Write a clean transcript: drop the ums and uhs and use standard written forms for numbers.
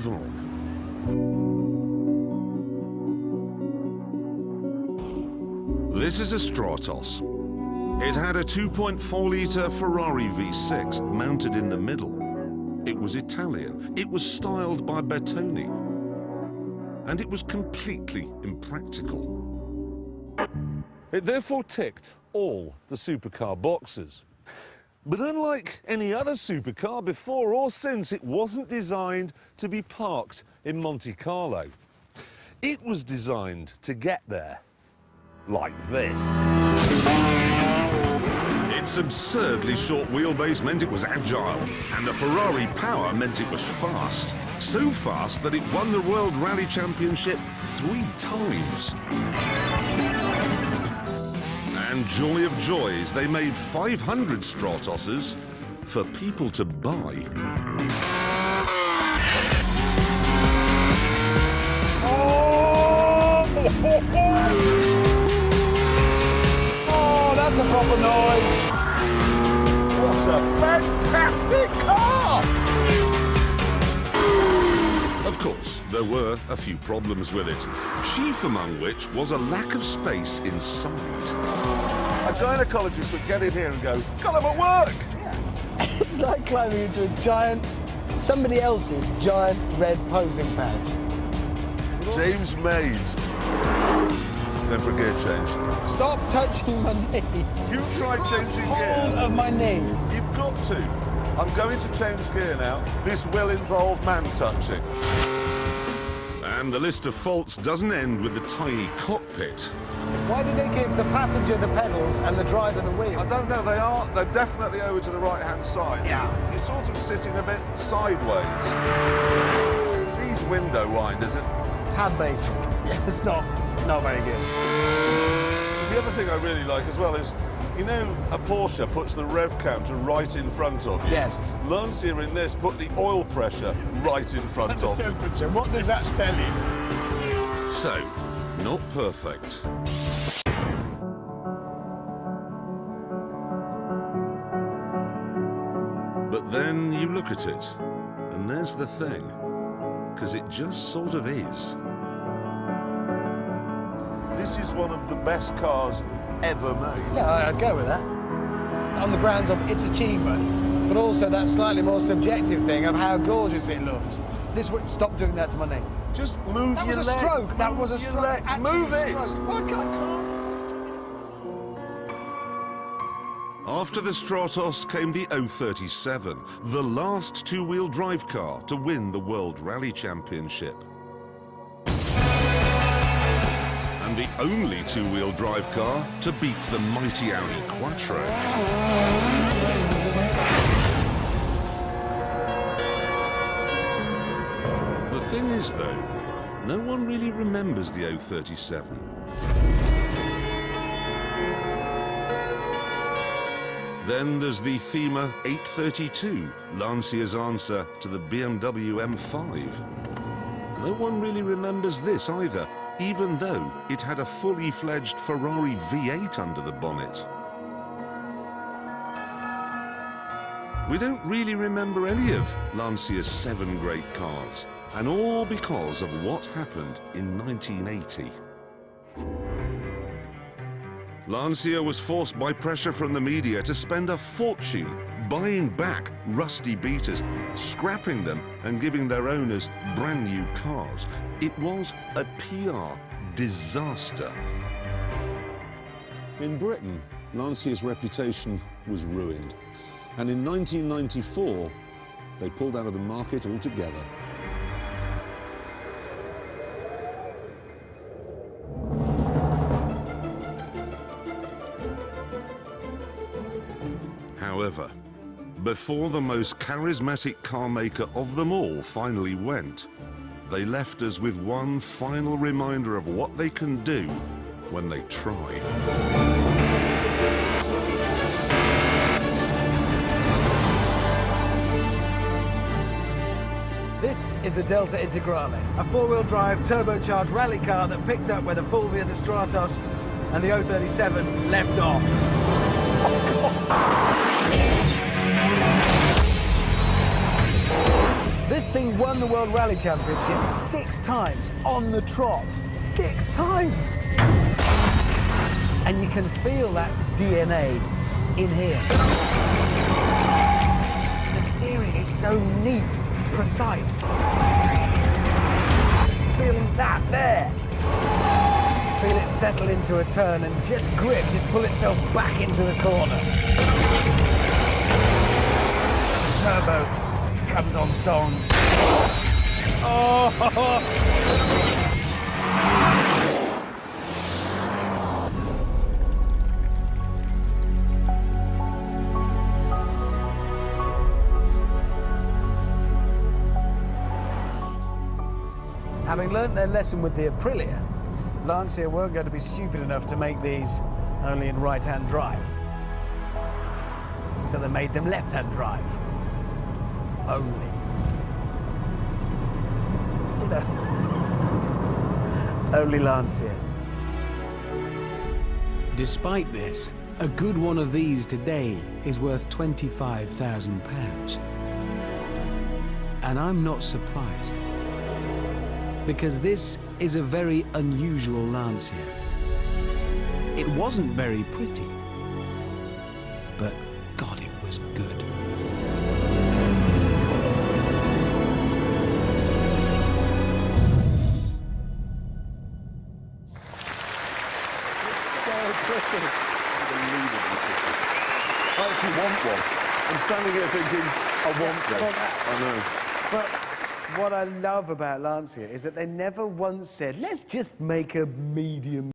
move on. This is a Stratos. It had a 2.4-litre Ferrari V6 mounted in the middle. It was Italian, it was styled by Bertoni, and it was completely impractical. It therefore ticked all the supercar boxes. But unlike any other supercar before or since, it wasn't designed to be parked in Monte Carlo. It was designed to get there like this. Its absurdly short wheelbase meant it was agile, and the Ferrari power meant it was fast. So fast that it won the World Rally Championship 3 times. And joy of joys, they made 500 Stratoses for people to buy. Oh, that's a proper noise. What a fantastic car! Of course, there were a few problems with it, chief among which was a lack of space inside. A gynecologist would get in here and go, God, I'm at work! Yeah. It's like climbing into a giant, somebody else's giant red posing pouch. James Mays. Then for gear change. Stop touching my knee. You try changing Hold gear. of my knee. You've got to. I'm going to change gear now. This will involve man touching. And the list of faults doesn't end with the tiny cockpit. Why did they give the passenger the pedals and the driver the wheel? I don't know, they're definitely over to the right-hand side. Yeah. You're sort of sitting a bit sideways. These window winders are... Tad basic. Yeah, it's not very good. The other thing I really like as well is, you know, a Porsche puts the rev counter right in front of you. Yes. Lancia in this put the oil pressure right in front And the of you. temperature, what does that tell you? So, not perfect. But then you look at it, and there's the thing, because it just sort of is. This is one of the best cars ever made. Yeah, I'd go with that. On the grounds of its achievement, but also that slightly more subjective thing of how gorgeous it looks. This would stop doing that to my knee. Just move That your was leg. a stroke. That Move was a your stroke. leg. Actually Move it. stroke. Why can't After the Stratos came the 037, the last two-wheel drive car to win the World Rally Championship. And the only two-wheel drive car to beat the mighty Audi Quattro. The thing is, though, no one really remembers the 037. Then there's the FEMA 832, Lancia's answer to the BMW M5. No one really remembers this either, even though it had a fully fledged Ferrari V8 under the bonnet. We don't really remember any of Lancia's 7 great cars, and all because of what happened in 1980. Lancia was forced by pressure from the media to spend a fortune buying back rusty beaters, scrapping them and giving their owners brand new cars. It was a PR disaster. In Britain, Lancia's reputation was ruined. And in 1994, they pulled out of the market altogether. However, before the most charismatic car maker of them all finally went, they left us with one final reminder of what they can do when they try. This is the Delta Integrale, a four-wheel drive turbocharged rally car that picked up where the Fulvia, the Stratos and the 037 left off. This thing won the World Rally Championship 6 times on the trot. 6 times! And you can feel that DNA in here. The steering is so neat, precise. Feeling that there. Feel it settle into a turn and just grip, just pull itself back into the corner. Turbo comes on song. Oh! Having learnt their lesson with the Aprilia, Lancia weren't going to be stupid enough to make these only in right-hand drive. So they made them left-hand drive. Only. You know. Only Lancia. Despite this, a good one of these today is worth £25,000. And I'm not surprised. Because this is a very unusual Lancia. It wasn't very pretty, but God, it was good. It's so pretty. Unbelievably pretty. I actually want one. I'm standing here thinking, I want this. I know. But what I love about Lancia is that they never once said, let's just make a medium